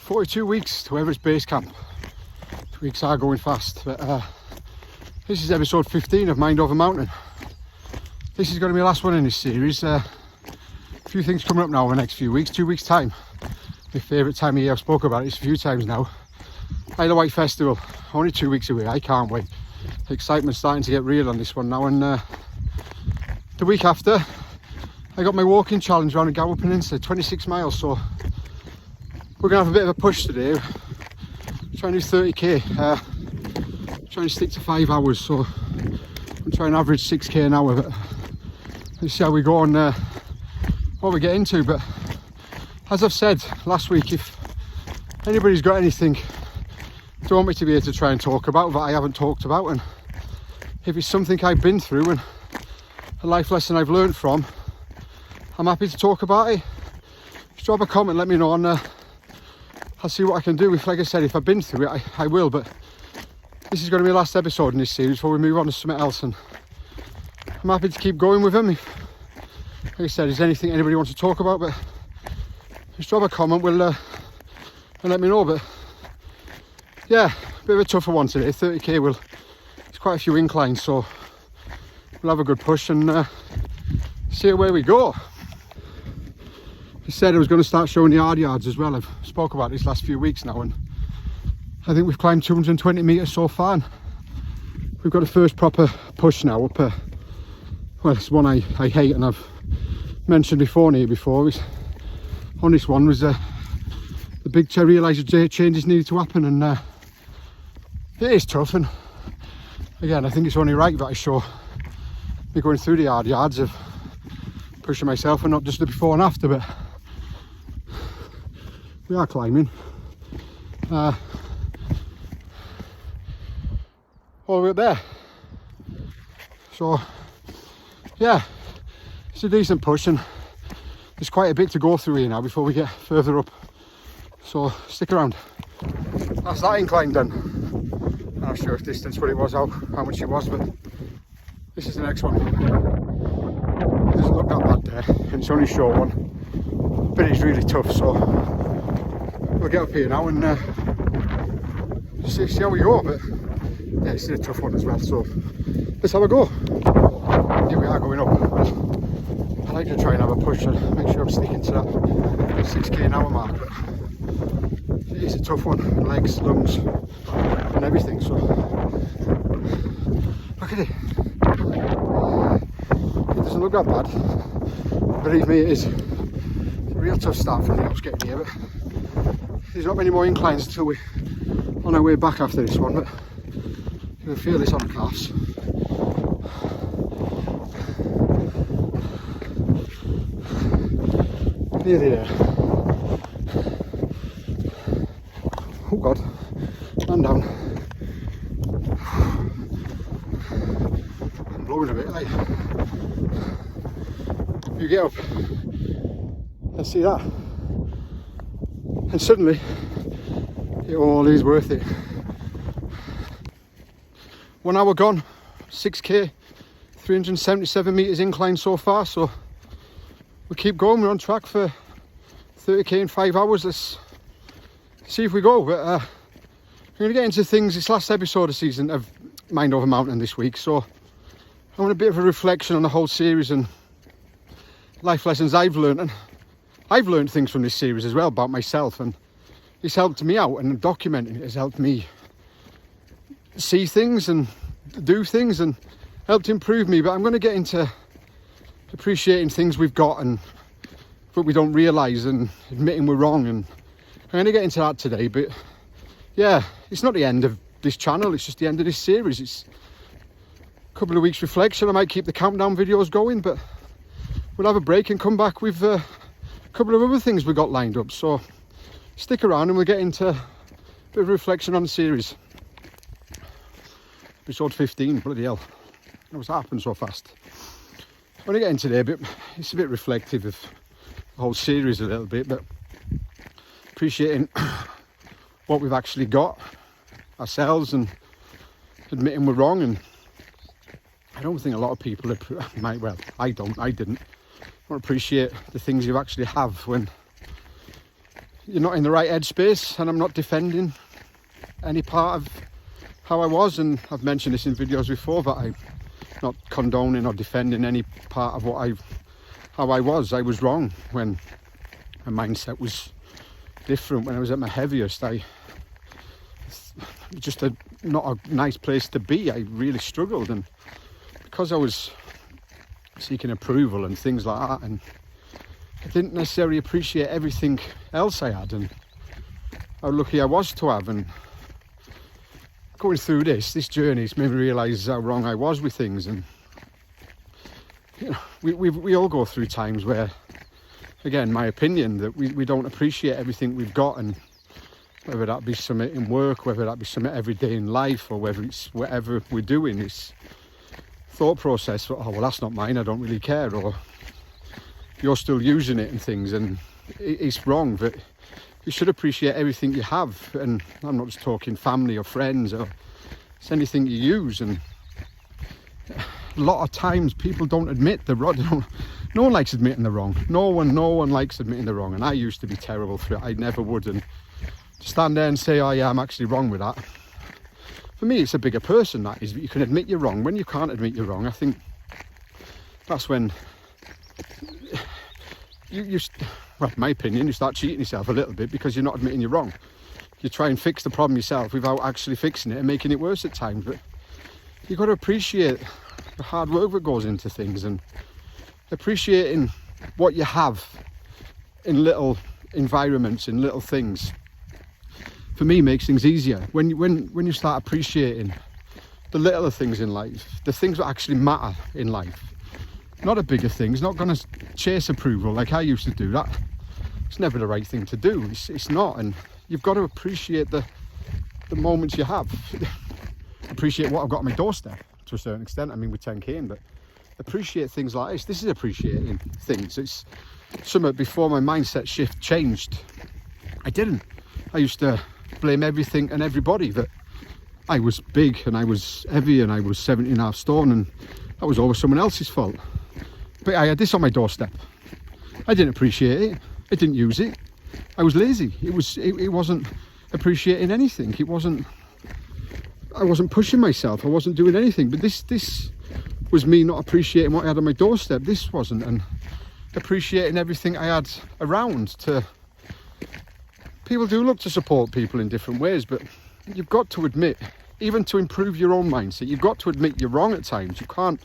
42 weeks to Everest Base Camp. The weeks are going fast, but this is episode 15 of Mind Over Mountain. This is going to be the last one in this series. A few things coming up now in the next few weeks. 2 weeks time, my favourite time of year. I've spoken about it a few times now. Isle of Wight Festival, only 2 weeks away. I can't wait. The excitement's starting to get real on this one now, and the week after I got my walking challenge around the Gower Peninsula, 26 miles, so we're going to have a bit of a push today. Trying to do 30k, trying to stick to 5 hours, so I'm trying to average 6k an hour, but let's see how we go and what we get into. But as I've said last week, if anybody's got anything they want me to be able to try and talk about that I haven't talked about, and if it's something I've been through and a life lesson I've learned from, I'm happy to talk about it. Just drop a comment, let me know, and I'll see what I can do. If, like I said, if I've been through it, I will. But this is going to be the last episode in this series before we move on to something else, and I'm happy to keep going with them. If, like I said, is anything anybody wants to talk about, but just drop a comment, and let me know. But yeah, a bit of a tougher one today. 30k, it's quite a few inclines, so we'll have a good push and see where we go. I said I was going to start showing the hard yards as well. I've spoke about this last few weeks now, and I think we've climbed 220 metres so far, and we've got a first proper push now up well, it's one I hate, and I've mentioned before on this one was the big realised changes needed to happen, and it is tough. And again, I think it's only right that I show me going through the hard yards of pushing myself, and not just the before and after. But we are climbing all the way up there, so yeah, it's a decent push, and there's quite a bit to go through here now before we get further up, so stick around. That's that incline done. I'm not sure if distance what it was, how much it was, but this is the next one. It doesn't look that bad there, and it's only a short one, but it's really tough, so we'll get up here now and see how we go. But yeah, it's a tough one as well, so let's have a go. Here we are going up. I like to try and have a push and make sure I'm sticking to that 6k an hour mark, but it is a tough one. Legs, lungs and everything, so look at it. It doesn't look that bad. Believe me, it is a real tough start from the house getting here, but there's not many more inclines until we're on our way back after this one, but you can feel this on the calves. Nearly there. Oh God, and down. I'm blowing a bit, like. You get up and see that, and suddenly it all is worth it. 1 hour gone, 6k, 377 metres incline so far, so we keep going. We're on track for 30k in 5 hours. Let's see if we go. But I'm going to get into things. This last episode of season of Mind Over Mountain this week, so I want a bit of a reflection on the whole series and life lessons I've learned, and I've learned things from this series as well about myself, and it's helped me out, and documenting it has helped me see things and do things and helped improve me. But I'm going to get into appreciating things we've got and that we don't realise, and admitting we're wrong, and I'm going to get into that today. But yeah, it's not the end of this channel, it's just the end of this series. It's a couple of weeks reflection. I might keep the countdown videos going, but we'll have a break and come back with a couple of other things we've got lined up, so stick around and we'll get into a bit of reflection on the series. Episode 15, bloody hell, what's happened so fast? I want to get into there, but it's a bit reflective of the whole series a little bit, but appreciating what we've actually got ourselves and admitting we're wrong. And I don't think a lot of people might, well, I didn't appreciate the things you actually have when you're not in the right headspace, and I'm not defending any part of how I was, and I've mentioned this in videos before, but I'm not condoning or defending any part of how I was. I was wrong when my mindset was different. When I was at my heaviest, just not a nice place to be. I really struggled, and because I was seeking approval and things like that, and I didn't necessarily appreciate everything else I had and how lucky I was to have. And going through this journey has made me realise how wrong I was with things. And you know, we all go through times where, again, my opinion, that we don't appreciate everything we've got, and whether that be something in work, whether that be something every day in life, or whether it's whatever we're doing, this thought process, oh well, that's not mine, I don't really care, or you're still using it and things, and it's wrong. But you should appreciate everything you have, and I'm not just talking family or friends, or it's anything you use. And a lot of times people don't admit they're wrong. No one likes admitting they're wrong. No one likes admitting they're wrong, and I used to be terrible for it. I never would. And to stand there and say, oh yeah, I'm actually wrong with that, for me it's a bigger person, that is. You can admit you're wrong. When you can't admit you're wrong, I think that's when well, in my opinion, you start cheating yourself a little bit, because you're not admitting you're wrong. You try and fix the problem yourself without actually fixing it and making it worse at times. But you've got to appreciate the hard work that goes into things, and appreciating what you have in little environments, in little things, for me makes things easier. When you start appreciating the littler things in life, the things that actually matter in life, not a bigger thing. It's not going to chase approval like I used to do. That it's never the right thing to do. It's not. And you've got to appreciate the moments you have. Appreciate what I've got on my doorstep to a certain extent. I mean, with 10k in, but appreciate things like this. This is appreciating things. It's something before my mindset shift changed. I didn't. I used to blame everything and everybody, that I was big and I was heavy and I was 17.5 stone, and that was always someone else's fault. But I had this on my doorstep. I didn't appreciate it. I didn't use it. I was lazy. It wasn't appreciating anything. I wasn't pushing myself. I wasn't doing anything. But this was me not appreciating what I had on my doorstep. This wasn't, and appreciating everything I had around. People do look to support people in different ways, but you've got to admit, even to improve your own mindset, you've got to admit you're wrong at times. You can't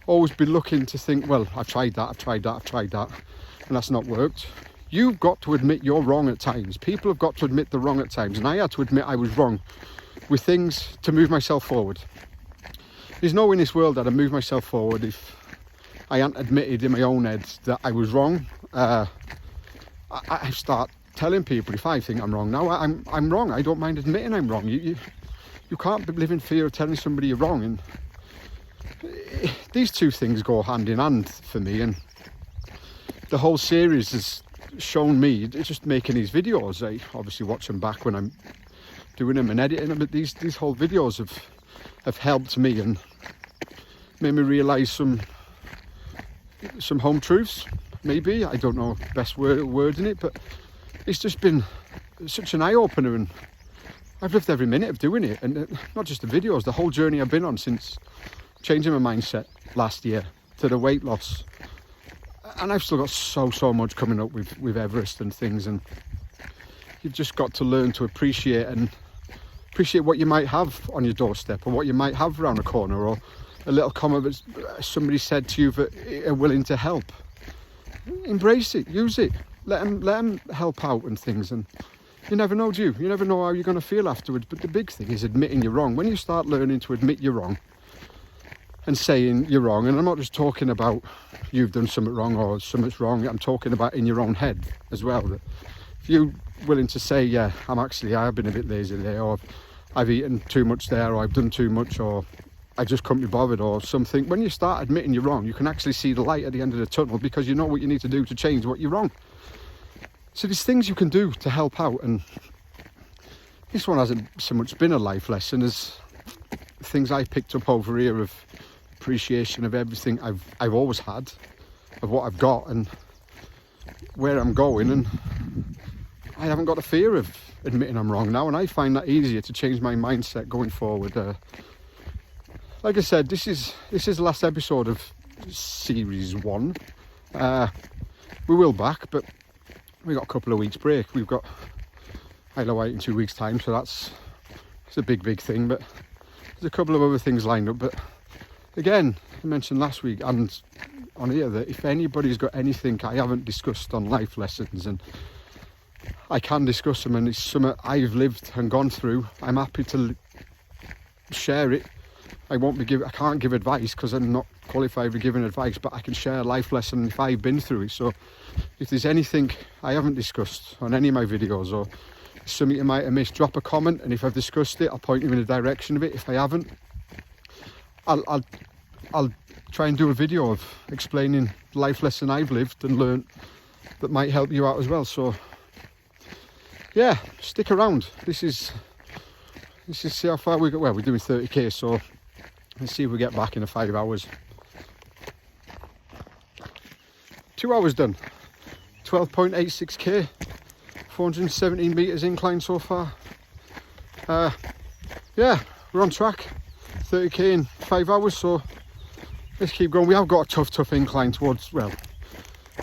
always be looking to think, well, I've tried that, and that's not worked. You've got to admit you're wrong at times. People have got to admit they're wrong at times, and I had to admit I was wrong with things to move myself forward. There's no way in this world that I'd move myself forward if I hadn't admitted in my own head that I was wrong. I start telling people, if I think I'm wrong now, I'm wrong. I don't mind admitting I'm wrong. You can't live in fear of telling somebody you're wrong. And these two things go hand in hand for me, and the whole series has shown me, just making these videos, I obviously watch them back when I'm doing them and editing them, but these whole videos have helped me and made me realise some home truths, maybe. I don't know the best word in it, but it's just been such an eye-opener, and I've lived every minute of doing it. And not just the videos, the whole journey I've been on since changing my mindset last year to the weight loss. And I've still got so much coming up with Everest and things, and you've just got to learn to appreciate what you might have on your doorstep, or what you might have around the corner, or a little comment that somebody said to you that are willing to help. Embrace it, use it, let them help out and things. And you never know, do you? You never know how you're going to feel afterwards. But the big thing is admitting you're wrong. When you start learning to admit you're wrong and saying you're wrong, and I'm not just talking about you've done something wrong or something's wrong, I'm talking about in your own head as well. That if you're willing to say, yeah, I've been a bit lazy there, or I've eaten too much there, or I've done too much, or I just couldn't be bothered, or something. When you start admitting you're wrong, you can actually see the light at the end of the tunnel, because you know what you need to do to change what you're wrong. So there's things you can do to help out, and this one hasn't so much been a life lesson as things I picked up over here of appreciation of everything I've always had, of what I've got and where I'm going. And I haven't got the fear of admitting I'm wrong now, and I find that easier to change my mindset going forward. Like I said, this is the last episode of series 1. We will back, but we got a couple of weeks break. We've got Isle of Wight in 2 weeks time, so it's a big thing, but there's a couple of other things lined up. But again, I mentioned last week and on here that if anybody's got anything I haven't discussed on life lessons, and I can discuss them, and it's something I've lived and gone through, I'm happy to share it. I can't give advice because I'm not qualified for giving advice, but I can share a life lesson if I've been through it. So if there's anything I haven't discussed on any of my videos, or something you might have missed, drop a comment, and if I've discussed it, I'll point you in the direction of it. If I haven't, I'll try and do a video of explaining the life lesson I've lived and learned that might help you out as well. So yeah, stick around. This is see how far we go. Well, we're doing 30k, so let's see if we get back in 5 hours. 2 hours done. 12.86k, 417 meters incline so far. Yeah, we're on track. 30k in 5 hours, so let's keep going. We have got a tough incline towards, well,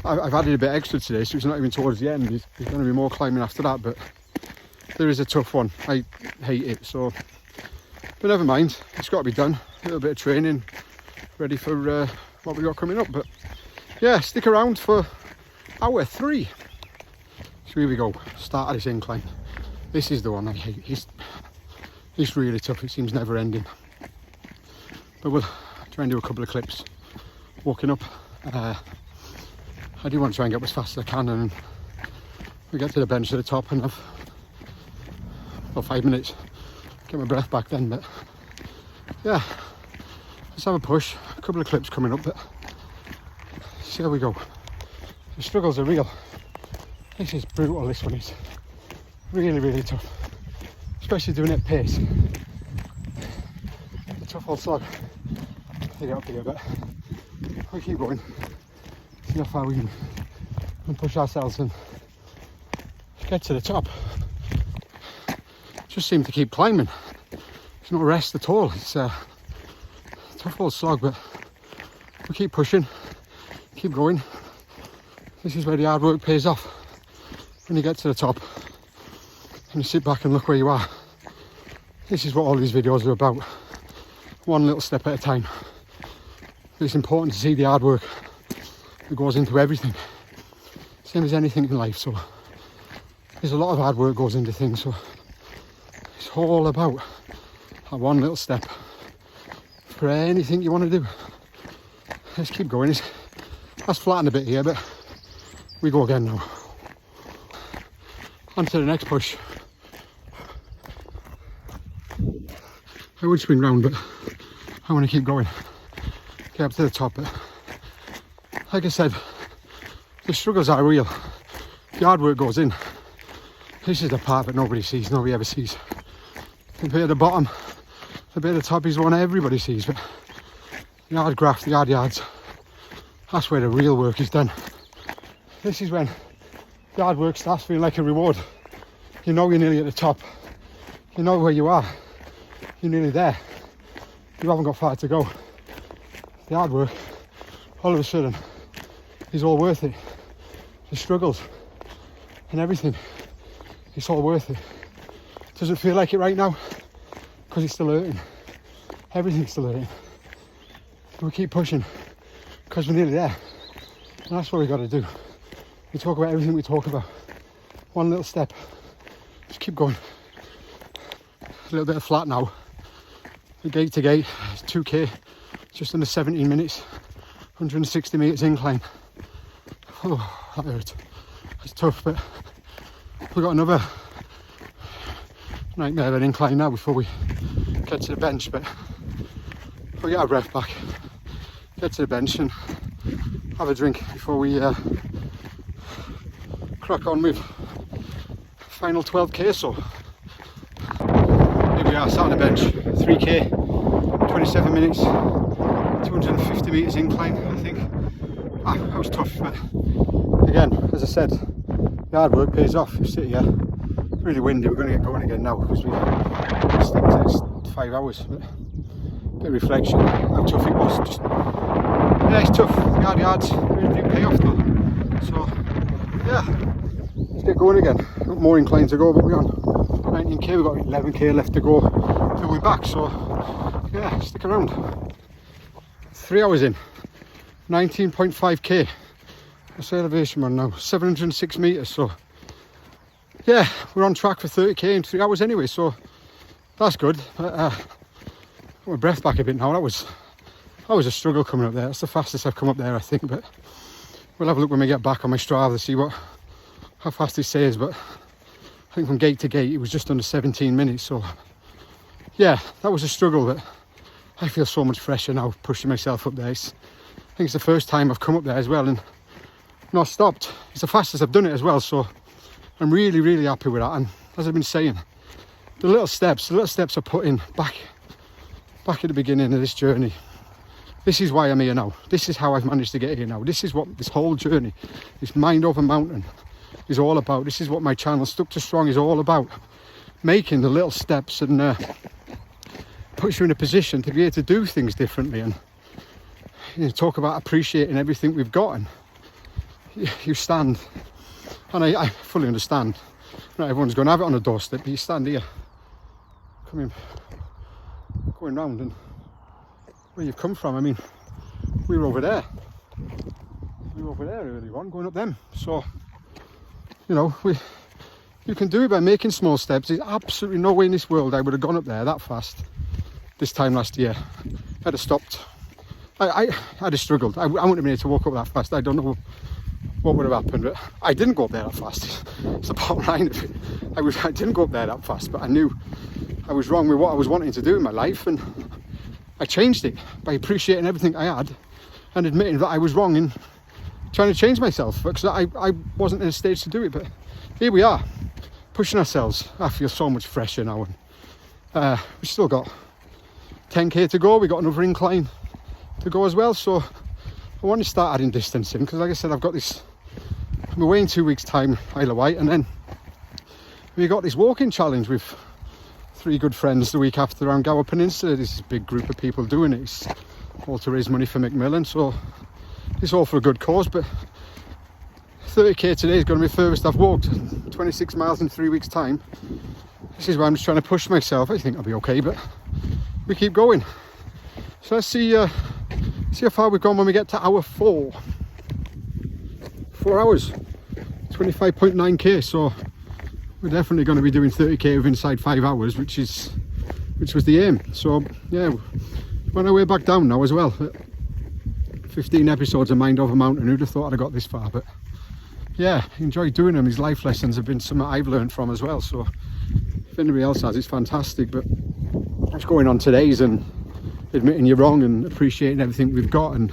I've added a bit extra today, so it's not even towards the end. There's going to be more climbing after that, but there is a tough one. I hate it, so, but never mind, it's got to be done. A little bit of training, ready for what we got coming up. But yeah, stick around for hour 3. So here we go, start of this incline. This is the one I hate. It's really tough, it seems never ending. But we'll try and do a couple of clips walking up. I do want to try and get up as fast as I can, and we get to the bench at the top and have about 5 minutes, get my breath back then. But yeah, let's have a push. A couple of clips coming up, but see how we go. The struggles are real. This is brutal, this one is really tough, especially doing it at pace. A tough old slog to get up here, but we keep going, see how far we can push ourselves and get to the top. Just seem to keep climbing. There's no rest at all. It's a tough old slog, but we keep pushing, keep going. This is where the hard work pays off. When you get to the top and you sit back and look where you are. This is what all these videos are about. One little step at a time. It's important to see the hard work that goes into everything. Same as anything in life. So there's a lot of hard work goes into things. So it's all about that one little step for anything you want to do. Let's keep going. That's flattened a bit here, but we go again now. On to the next push. I would swing round, but I want to keep going. Get up to the top. But like I said, the struggles are real. The hard work goes in. This is the part that nobody sees, nobody ever sees. The bit at the bottom, the bit at the top is the one everybody sees, but the hard graft, the hard yards, that's where the real work is done. This is when the hard work starts feeling like a reward. You know you're nearly at the top. You know where you are. You're nearly there. You haven't got far to go. The hard work, all of a sudden, is all worth it. The struggles and everything, it's all worth it. Does it feel like it right now? Because it's still hurting. Everything's still hurting. But we keep pushing because we're nearly there. And that's what we got to do. We talk about everything we talk about. One little step. Just keep going. A little bit of flat now. The gate to gate, 2k, just under 17 minutes, 160 metres incline. Oh, that hurt. It's tough, but we've got another nightmare of an incline now before we get to the bench. But we'll get our breath back, get to the bench and have a drink before we crack on with final 12k or so. Here we are, sat on the bench, 3k, 27 minutes, 250 metres incline, I think. That was tough, but again, as I said, the hard work pays off. You sit here, it's really windy, we're going to get going again now because we stick to the next 5 hours. But a bit of reflection, how tough it was. Just, yeah, it's tough. The hard yards really do pay off though. So, yeah, let's get going again. Got more inclines to go, but we're on 19k, we've got 11k left to go till we're back. So, yeah, stick around. 3 hours in, 19.5k. What's the elevation on now? 706 metres. So, yeah, we're on track for 30k in 3 hours anyway. So, that's good. But, got my breath back a bit now. That was a struggle coming up there. That's the fastest I've come up there, I think. But we'll have a look when we get back on my Strava to see how fast it says. But I think from gate to gate, it was just under 17 minutes. So, yeah, that was a struggle. But I feel so much fresher now pushing myself up there. I think it's the first time I've come up there as well and not stopped. It's the fastest I've done it as well, so I'm really, really happy with that. And as I've been saying, the little steps I put in back at the beginning of this journey, this is why I'm here now. This is how I've managed to get here now. This is what this whole journey, this Mind Over Mountain, is all about. This is what my channel Stuck to Strong is all about. Making the little steps and puts you in a position to be able to do things differently and, you know, talk about appreciating everything we've got. And you stand, and I fully understand, not everyone's going to have it on a doorstep, but you stand here, going round, and where you've come from, I mean, we were over there earlier on, going up them. So, you know, you can do it by making small steps. There's absolutely no way in this world I would have gone up there that fast this time last year. I'd have stopped. I'd have struggled. I wouldn't have been able to walk up that fast. I don't know what would have happened, but I didn't go up there that fast. It's the bottom line of it. I didn't go up there that fast, but I knew I was wrong with what I was wanting to do in my life, and I changed it by appreciating everything I had and admitting that I was wrong in trying to change myself, because I wasn't in a stage to do it. But here we are, pushing ourselves. I feel so much fresher now, and we've still got 10k to go. We got another incline to go as well, so I want to start adding distance in, because like I said, I've got this, I'm away in 2 weeks time, Isle of Wight, and then we got this walking challenge with 3 good friends the week after around Gower Peninsula. This is a big group of people doing it. It's all to raise money for Macmillan, so it's all for a good cause. But 30k today is going to be the furthest I've walked, 26 miles in 3 weeks time. This is why I'm just trying to push myself. I think I'll be okay, but we keep going. So let's see how far we've gone when we get to hour 4. 4 hours, 25.9k. So we're definitely going to be doing 30k within inside 5 hours, which was the aim. So yeah, we're on our way back down now as well. 15 episodes of Mind Over Mountain. Who'd have thought I'd have got this far? But yeah, enjoy doing them. These life lessons have been something I've learned from as well. So if anybody else has, it's fantastic. But what's going on today's and admitting you're wrong and appreciating everything we've got and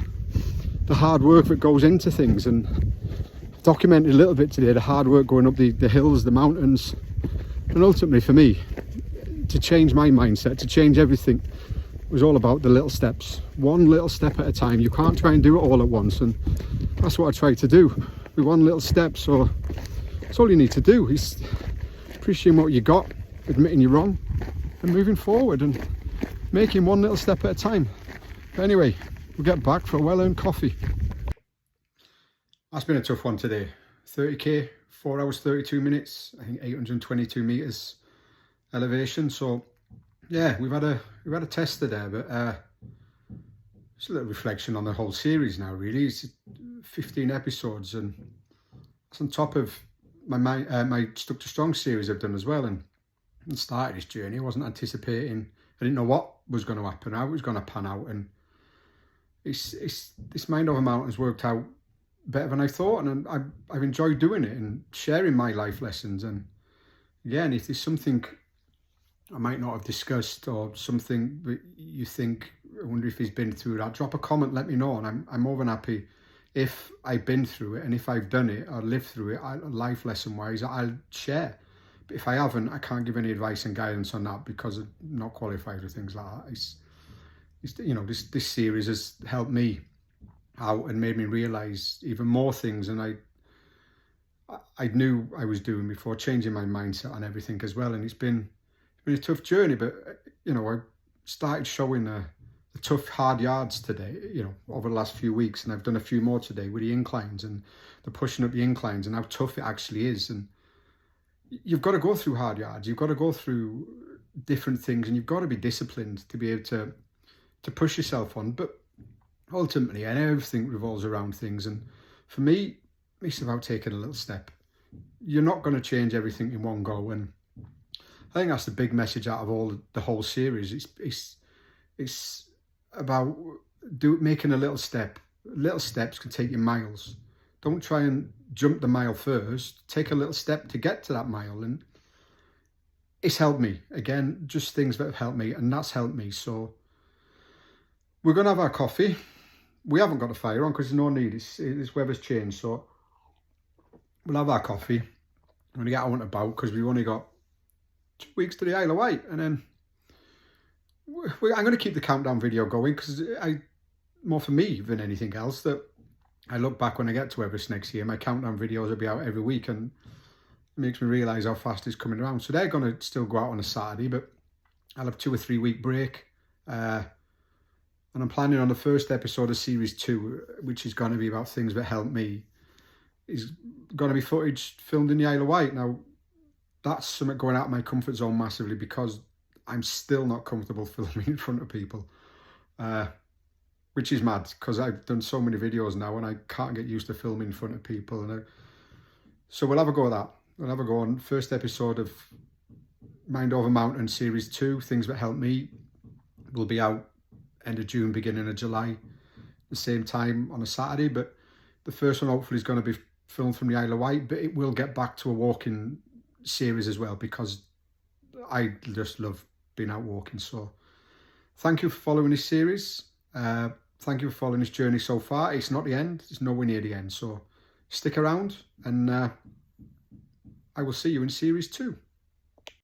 the hard work that goes into things, and documented a little bit today the hard work going up the hills, the mountains, and ultimately for me to change my mindset, to change everything, was all about the little steps, one little step at a time. You can't try and do it all at once, and that's what I try to do with one little step. So that's all you need to do, is appreciating what you got, admitting you're wrong, and moving forward and making one little step at a time. But anyway, we'll get back for a well-earned coffee. That's been a tough one today. 30k, 4 hours 32 minutes, I think 822 meters elevation. So yeah, we've had a test there, but just a little reflection on the whole series now. Really, it's 15 episodes, and it's on top of my Stuck to Strong series I've done as well. And started this journey, I wasn't anticipating. I didn't know what was going to happen, how it was going to pan out, and this Mind Over Mountains worked out better than I thought, and I've enjoyed doing it and sharing my life lessons. And again, if there's something I might not have discussed or something that you think, I wonder if he's been through that, drop a comment, let me know, and I'm more than happy if I've been through it, and if I've done it or lived through it, life lesson wise, I'll share. But if I haven't, I can't give any advice and guidance on that, because I'm not qualified for things like that. It's you know, this series has helped me out and made me realise even more things, and I knew I was doing before, changing my mindset on everything as well. And it's been a tough journey, but you know, I started showing the tough, hard yards today, you know, over the last few weeks, and I've done a few more today with the inclines and the pushing up the inclines and how tough it actually is. And you've got to go through hard yards, you've got to go through different things, and you've got to be disciplined to be able to push yourself on. But ultimately, and everything revolves around things. And for me, it's about taking a little step. You're not going to change everything in one go, and I think that's the big message out of the whole series. It's about making a little step. Little steps can take you miles. Don't try and jump the mile first. Take a little step to get to that mile, and it's helped me. Again, just things that have helped me, and that's helped me. So we're going to have our coffee. We haven't got a fire on because there's no need. It's weather's changed, so we'll have our coffee. I'm going to get out and about because we've only got 2 weeks to the Isle of Wight, and then I'm going to keep the countdown video going because more for me than anything else, that I look back when I get to Everest next year, my countdown videos will be out every week, and it makes me realise how fast it's coming around. So they're going to still go out on a Saturday, but I'll have 2 or 3 week break. And I'm planning on the first episode of series 2, which is going to be about things that helped me, is going to be footage filmed in the Isle of Wight. Now, that's something going out of my comfort zone massively because I'm still not comfortable filming in front of people, which is mad because I've done so many videos now and I can't get used to filming in front of people. And so we'll have a go at that. We'll have a go on first episode of Mind Over Mountain series 2, things that helped me, will be out end of June, beginning of July, the same time on a Saturday. But the first one hopefully is going to be filmed from the Isle of Wight, but it will get back to a walking series as well because I just love being out walking. So thank you for following this series. Thank you for following this journey so far. It's not the end, it's nowhere near the end. So stick around, and I will see you in series 2.